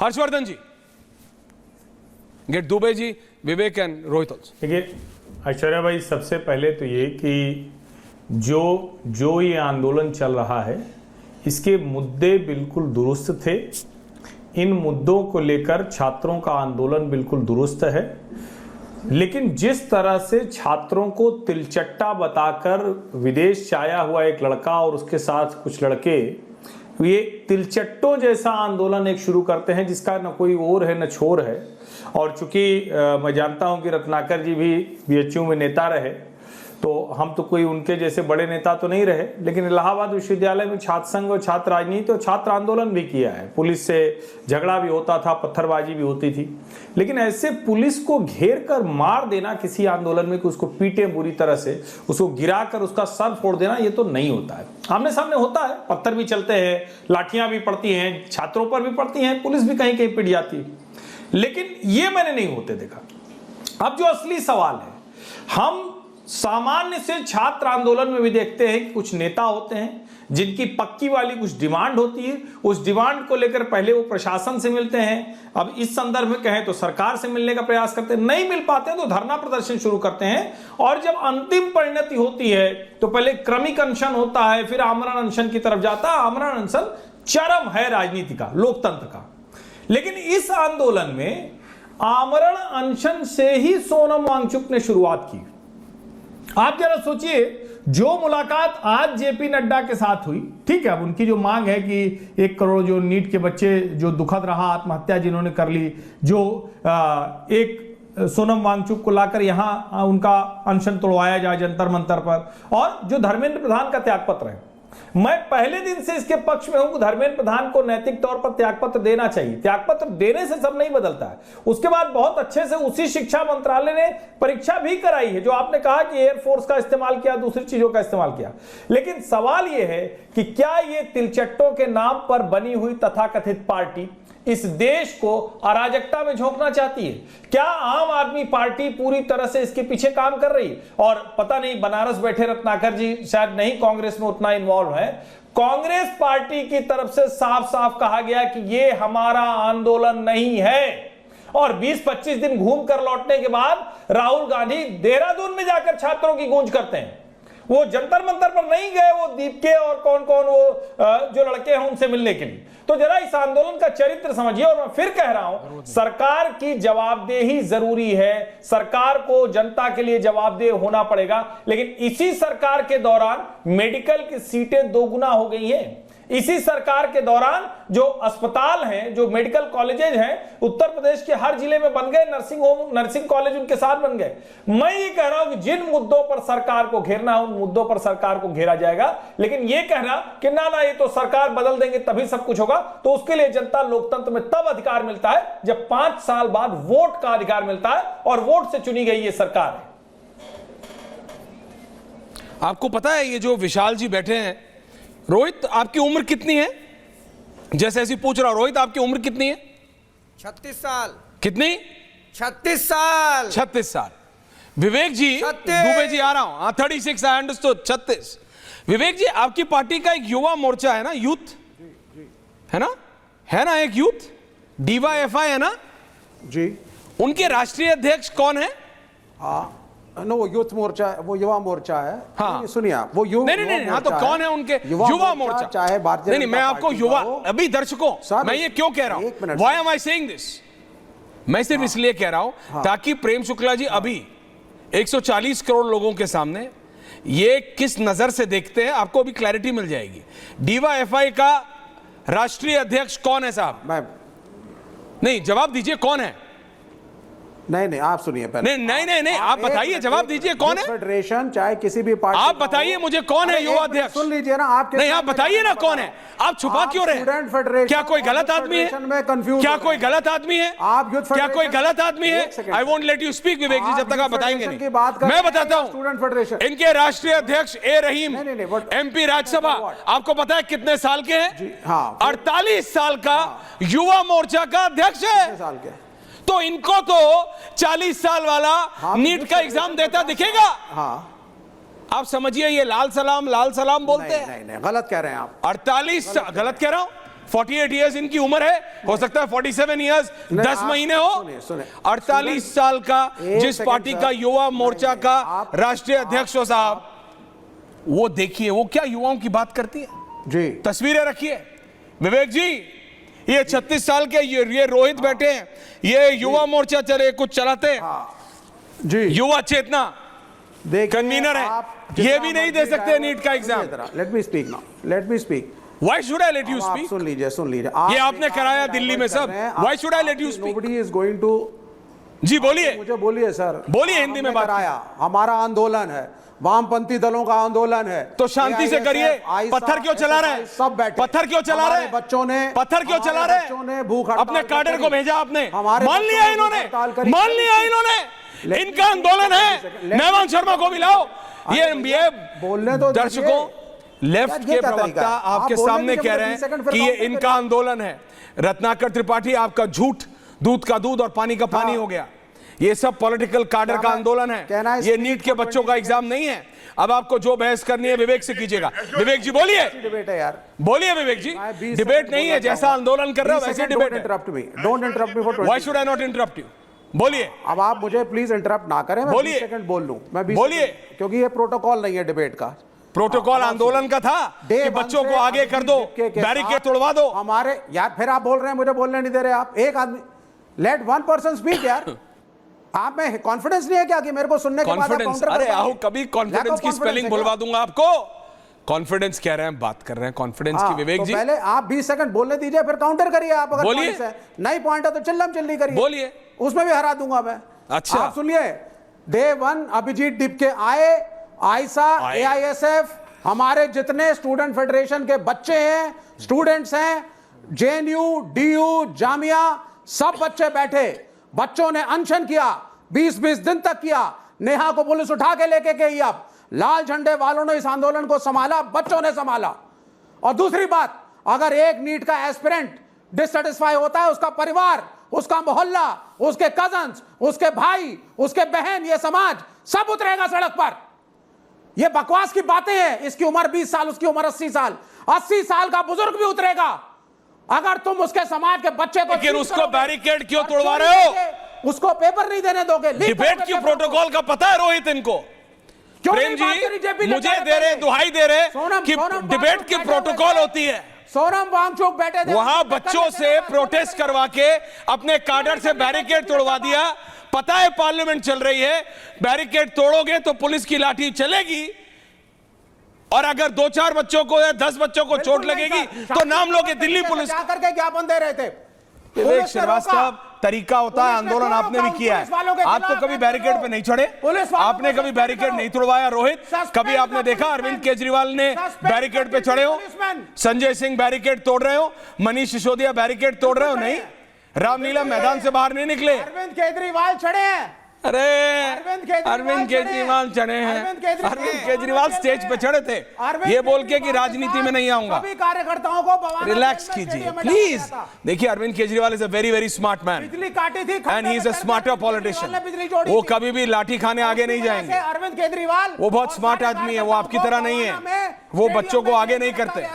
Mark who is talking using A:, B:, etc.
A: हर्षवर्धन जी, गेट Dubey ji, Vivek and Rohit also.
B: देखिए ऐश्वर्या भाई, सबसे पहले तो ये कि जो ये आंदोलन चल रहा है इसके मुद्दे बिल्कुल दुरुस्त थे। इन मुद्दों को लेकर छात्रों का आंदोलन बिल्कुल दुरुस्त है, लेकिन जिस तरह से छात्रों को तिलचट्टा बताकर विदेश से आया हुआ एक लड़का और उसके साथ कुछ लड़के ये तिलचट्टों जैसा आंदोलन एक शुरू करते हैं जिसका न कोई ओर है न छोर है। और चूंकि मैं जानता हूं कि रत्नाकर जी भी बीएचयू में नेता रहे, तो हम तो कोई उनके जैसे बड़े नेता तो नहीं रहे, लेकिन इलाहाबाद विश्वविद्यालय में छात्र संघ और छात्र राजनीति और छात्र आंदोलन भी किया है। पुलिस से झगड़ा भी होता था, पत्थरबाजी भी होती थी, लेकिन ऐसे पुलिस को घेर कर मार देना किसी आंदोलन में कि उसको पीटे बुरी तरह से, उसको गिरा कर उसका सर फोड़ देना, ये तो नहीं होता है। आमने सामने होता है, पत्थर भी चलते हैं, लाठियां भी पड़ती हैं, छात्रों पर भी पड़ती हैं, पुलिस भी कहीं कहीं पिट जाती है, लेकिन ये मैंने नहीं होते देखा। अब जो असली सवाल है, हम सामान्य से छात्र आंदोलन में भी देखते हैं कि कुछ नेता होते हैं जिनकी पक्की वाली कुछ डिमांड होती है, उस डिमांड को लेकर पहले वो प्रशासन से मिलते हैं, अब इस संदर्भ में कहें तो सरकार से मिलने का प्रयास करते हैं, नहीं मिल पाते तो धरना प्रदर्शन शुरू करते हैं, और जब अंतिम परिणति होती है तो पहले क्रमिक अनशन होता है, फिर आमरण अनशन की तरफ जाता है। आमरण अनशन चरम है राजनीति का, लोकतंत्र का, लेकिन इस आंदोलन में आमरण अनशन से ही सोनम वांगचुक ने शुरुआत की। आप जरा सोचिए, जो मुलाकात आज जेपी नड्डा के साथ हुई, ठीक है, अब उनकी जो मांग है कि 1 करोड़ जो नीट के बच्चे, जो दुखद रहा आत्महत्या जिन्होंने कर ली, जो एक सोनम वांगचुक को लाकर यहां उनका अनशन तोड़वाया जाए जंतर मंतर पर, और जो धर्मेंद्र प्रधान का त्यागपत्र है, मैं पहले दिन से इसके पक्ष में हूं कि धर्मेंद्र प्रधान को नैतिक तौर पर त्यागपत्र देना चाहिए। त्यागपत्र देने से सब नहीं बदलता है। उसके बाद बहुत अच्छे से उसी शिक्षा मंत्रालय ने परीक्षा भी कराई है, जो आपने कहा कि एयरफोर्स का इस्तेमाल किया, दूसरी चीजों का इस्तेमाल किया, लेकिन सवाल यह है कि क्या यह तिलचट्टों के नाम पर बनी हुई तथाकथित पार्टी इस देश को अराजकता में झोंकना चाहती है? क्या आम आदमी पार्टी पूरी तरह से इसके पीछे काम कर रही है? और पता नहीं, बनारस बैठे रत्नाकर जी शायद नहीं कांग्रेस में उतना इन्वॉल्व है। कांग्रेस पार्टी की तरफ से साफ साफ कहा गया कि ये हमारा आंदोलन नहीं है, और 20-25 दिन घूम कर लौटने के बाद राहुल गांधी देहरादून में जाकर छात्रों की गूंज करते हैं। वो जंतर मंतर पर नहीं गए, वो दीप के और कौन कौन वो जो लड़के हैं उनसे मिलने के लिए। तो जरा इस आंदोलन का चरित्र समझिए। और मैं फिर कह रहा हूं, सरकार की जवाबदेही जरूरी है, सरकार को जनता के लिए जवाबदेह होना पड़ेगा, लेकिन इसी सरकार के दौरान मेडिकल की सीटें दोगुना हो गई हैं। इसी सरकार के दौरान जो अस्पताल हैं, जो मेडिकल कॉलेजेज हैं, उत्तर प्रदेश के हर जिले में बन गए, नर्सिंग होम, नर्सिंग कॉलेज उनके साथ बन गए। मैं ये कह रहा हूं कि जिन मुद्दों पर सरकार को घेरना है उन मुद्दों पर सरकार को घेरा जाएगा, लेकिन ये कहना कि ना ये तो सरकार बदल देंगे तभी सब कुछ होगा, तो उसके लिए जनता लोकतंत्र में तब अधिकार मिलता है जब 5 साल बाद वोट का अधिकार मिलता है, और वोट से चुनी गई ये सरकार है।
A: आपको पता है ये जो विशाल जी बैठे हैं, रोहित आपकी उम्र कितनी है? जैसे ऐसी पूछ रहा हूं, रोहित आपकी उम्र कितनी है?
C: 36 साल।
A: कितनी?
C: 36 साल।
A: 36 साल। विवेक जी, दुबे जी आ रहा हूं, 36, आई अंडरस्टूड, 36। विवेक जी, आपकी पार्टी का एक युवा मोर्चा है ना, यूथ है ना, एक यूथ DYFI है ना
C: जी,
A: उनके राष्ट्रीय अध्यक्ष कौन है?
C: नो, वो यूथ मोर्चा, वो युवा मोर्चा है।
A: हाँ,
C: सुनिए आप, वो
A: नहीं, हाँ, तो कौन है उनके युवा मोर्चा?
C: चाहे भारतीय,
A: नहीं, मैं आपको युवा, अभी दर्शकों, मैं ये क्यों कह रहा हूं, why am I saying this, मैं सिर्फ इसलिए कह रहा हूं ताकि प्रेम शुक्ला जी अभी 140 करोड़ लोगों के सामने ये किस नजर से देखते हैं, आपको अभी क्लैरिटी मिल जाएगी। DYFI का राष्ट्रीय अध्यक्ष कौन है साहब? नहीं, जवाब दीजिए, कौन है?
C: नहीं, आप सुनिए पहले।
A: नहीं, आप बताइए, जवाब दीजिए, कौन है?
C: फेडरेशन चाहे किसी भी पार्टी,
A: आप बताइए मुझे, कौन है युवा अध्यक्ष?
C: सुन लीजिए ना, आप
A: नहीं, आप बताइए ना कौन है, आप छुपा क्यों रहे?
C: स्टूडेंट फेडरेशन,
A: क्या कोई गलत आदमी है? क्या कोई गलत आदमी है?
C: आप
A: क्या कोई गलत आदमी है? I won't let you speak Vivek ji, जब तक आप बताएंगे नहीं। मैं बताता हूं,
C: स्टूडेंट फेडरेशन,
A: इनके राष्ट्रीय अध्यक्ष ए रहीम, MP राज्यसभा, आपको पता है कितने साल के हैं? 48 साल का युवा मोर्चा का अध्यक्ष है। तो इनको तो 40 साल वाला नीट का एग्जाम देता दिखेगा? आप समझिए, ये लाल सलाम बोलते हैं।
C: नहीं, गलत कह रहे हैं आप।
A: 48, गलत कह रहा हूं? 48 इयर्स इनकी उम्र है, हो सकता है 47 इयर्स 10 महीने हो।
C: सुनिए
A: 48 साल का जिस
C: सेकंड
A: पार्टी
C: सर।
A: का युवा मोर्चा
C: नहीं,
A: का
C: आप-
A: राष्ट्रीय अध्यक्ष हो साहब, वो देखिए वो क्या युवाओं की बात करती है।
C: जी
A: तस्वीरें रखिए विवेक जी, ये 36 साल के ये रोहित बैठे हैं, ये युवा मोर्चा चले कुछ चलाते हैं,
C: जी
A: युवा चेतना
C: देखिए,
A: कन्वीनर है,
C: आप
A: ये
C: जितना
A: भी नहीं दे
C: मर्जी
A: सकते
C: है,
A: नीट का exam.
C: Let me speak now, let me speak.
A: Why should I let you
C: आप
A: स्पीक?
C: सुन लीजिए
A: ये आपने कराया दिल्ली में सब। Why should I let you speak?
C: Nobody is going to,
A: जी बोलिए,
C: मुझे बोलिए सर,
A: बोलिए, हिंदी में
C: हमने
A: बात
C: कराया, हमारा आंदोलन है, वामपंथी दलों का आंदोलन है,
A: तो शांति से करिए।
C: AISF,
A: पत्थर क्यों चला रहे हैं?
C: सब बैठे,
A: पत्थर क्यों चला
C: हमारे
A: रहे हैं?
C: बच्चों ने,
A: पत्थर क्यों
C: हमारे
A: चला रहे हैं?
C: बच्चों ने भूख हड़ताल
A: अपने काडर को
C: करी।
A: भेजा आपने,
C: हमारे
A: मान
C: बच्चों
A: लिया
C: ने
A: इन्होंने,
C: भूख हड़ताल करी।
A: मान लिया इन्होंने,
C: Let me
A: इनका आंदोलन है।
C: let-
A: नैवान शर्मा को भी लाओ। ये
C: बोलने तो
A: दर्शकों, लेफ्ट
C: यार, ये
A: के
C: क्या तरीका
A: प्रवक्ता
C: है? आप
A: आपके
C: बोलने
A: सामने
C: दीजिए
A: कह
C: मुझे
A: रहे
C: 20 सेकंड,
A: हैं
C: फिर
A: कि ये
C: काउंटर
A: इनका आंदोलन है। रत्नाकर त्रिपाठी, आपका झूठ दूध का दूध और पानी का पानी हो गया। ये सब पॉलिटिकल कार्डर का आंदोलन है, ये नीट के बच्चों का एग्जाम नहीं है। अब आपको जो बहस करनी है विवेक से कीजिएगा। विवेक जी बोलिए,
C: डिबेट है यार,
A: बोलिए विवेक जी, डिबेट नहीं है, जैसा आंदोलन कर रहे हो वैसे डिबेट है।
C: Interrupt me, don't interrupt me for
A: why should I not interrupt you? बोलिए,
C: अब आप मुझे प्लीज इंटरप्ट ना करें, मैं
A: बोलिए।
C: 20 सेकंड बोल लूं, मैं 20
A: बोलिए।
C: सेकंड, क्योंकि ये प्रोटोकॉल नहीं है डिबेट का।
A: प्रोटोकॉल आंदोलन का था
C: Day
A: कि
C: one
A: बच्चों
C: से
A: को आगे कर दो,
C: अभिजीत के
A: बैरिकेड
C: साथ
A: तोड़वा दो।
C: हमारे यार, फिर आप बोल रहे हैं मुझे बोलने नहीं दे रहे आप। एक आदमी, लेट वन पर्सन स्पीक यार। आप में कॉन्फिडेंस नहीं है क्या कि मेरे को सुनने के बाद आप
A: कॉन्फिडेंस,
C: काउंटर
A: अरे
C: कर
A: आओ
C: पाएंगे?
A: कभी
C: Lack
A: कॉन्फिडेंस
C: of
A: की
C: confidence
A: स्पेलिंग
C: है
A: बुलवा
C: क्या?
A: दूंगा आपको। कॉन्फिडेंस कह रहे हैं, बात कर रहे हैं कॉन्फिडेंस की
C: हाँ,
A: विवेक
C: तो
A: जी।
C: पहले आप 20 सेकंड बोलने दीजिए, फिर काउंटर करिए आप। अगर
A: बोलिए।
C: points है, नहीं पॉइंट है तो चिल्लम चिल्ली करिए,
A: बोलिए।
C: उसमें भी हरा दूंगा मैं।
A: अच्छा।
C: आप सुनिए, डे वन अभिजीत डिपके आए, आयसा,
A: आए।
C: AISF, हमारे जितने स्टूडेंट फेडरेशन के बच्चे हैं, स्टूडेंट्स हैं, JNU, DU, जामिया, सब बच्चे बैठे, बच्चों ने अनशन किया, 20-20 दिन तक किया। नेहा को पुलिस उठा के लेके गई। अब लाल झंडे वालों ने इस आंदोलन को संभाला, बच्चों ने संभाला। और दूसरी बात, अगर एक नीट का एस्पिरेंट डिससेटिस्फाई होता है, उसका परिवार, उसका मोहल्ला, उसके कजन्स, उसके भाई, उसके बहन, ये समाज सब उतरेगा सड़क पर। ये बकवास की बातें हैं। इसकी उम्र 20 साल, उसकी उम्र 80 साल, 80 साल का बुजुर्ग भी उतरेगा। अगर तुम उसके समाज के बच्चे को
A: लेकिन
C: चीट
A: उसको
C: करोगे
A: बैरिकेड क्यों
C: और
A: तोड़वा
C: चोरी
A: रहे हो?
C: करके उसको पेपर नहीं देने दोगे, लीक
A: डिबेट
C: करोगे
A: की
C: पेपर को।
A: प्रोटोकॉल का पता है रोहित इनको?
C: क्यों
A: प्रेम
C: नहीं बात करी
A: जी
C: JP
A: मुझे
C: नड्डा
A: दे रहे,
C: ने?
A: दुहाई दे रहे
C: सोनम-
A: कि
C: सोनम
A: डिबेट
C: वांगचुक
A: की
C: बैठे
A: प्रोटोकॉल
C: हुए
A: होती है।
C: सोनम वांगचुक बैठे थे,
A: वहां
C: उन्होंने
A: बच्चों
C: टक्कर
A: से
C: देने का
A: प्रोटेस्ट करवा के अपने कार्डर से बैरिकेड तोड़वा दिया। पता है पार्लियामेंट चल रही है, बैरिकेड तोड़ोगे तो पुलिस की लाठी चलेगी, और अगर 2-4 बच्चों को या 10 बच्चों को चोट
C: बिल्कुल नहीं
A: लगेगी
C: सर।
A: तो नाम लोगे दिल्ली पुलिस।
C: जाकर के ज्ञापन दे रहे थे।
A: विवेक
C: पुलिस ने
A: श्रीवास्तव,
C: रोका।
A: तरीका होता है
C: पुलिस ने
A: आंदोलन, आपने भी
C: रोका,
A: किया
C: पुलिस वालों के
A: है। आप तो
C: खिलाफ
A: कभी
C: एक्शन
A: बैरिकेड
C: लो।
A: पे नहीं चढ़े,
C: पुलिस वालों
A: आपने
C: को
A: कभी
C: सस्पेंड
A: बैरिकेड
C: करो।
A: नहीं तोड़वाया रोहित।
C: सस्पेंड
A: कभी आपने
C: करो
A: देखा
C: पुलिसमैन।
A: अरविंद केजरीवाल ने
C: सस्पेंड
A: बैरिकेड पे
C: करो
A: चढ़े हो?
C: पुलिसमैन।
A: संजय सिंह बैरिकेड तोड़ रहे हो? मनीष सिसोदिया बैरिकेड तोड़ रहे हो? नहीं। रामलीला मैदान से बाहर नहीं निकले।
C: अरविंद केजरीवाल चढ़े हैं।
A: अरे
C: अरविंद केजरीवाल
A: चढ़े हैं। अरविंद केजरीवाल स्टेज पे चढ़े थे
C: अरविंद
A: ये बोल के कि
C: केजरीवाल
A: राजनीति में नहीं आऊंगा।
C: सभी कार्यकर्ताओं को बवाना
A: रिलैक्स
C: जेल में
A: कीजिए
C: स्टेडियम में डाल
A: प्लीज।
C: दिया था।
A: देखिए Arvind Kejriwal is a very very smart man
C: बिजली काटी थी,
A: and he is a smarter politician. वो कभी भी लाठी खाने आगे नहीं जाएंगे।
C: अरविंद केजरीवाल
A: वो बहुत स्मार्ट आदमी है, वो आपकी तरह नहीं है। वो बच्चों को आगे नहीं करते।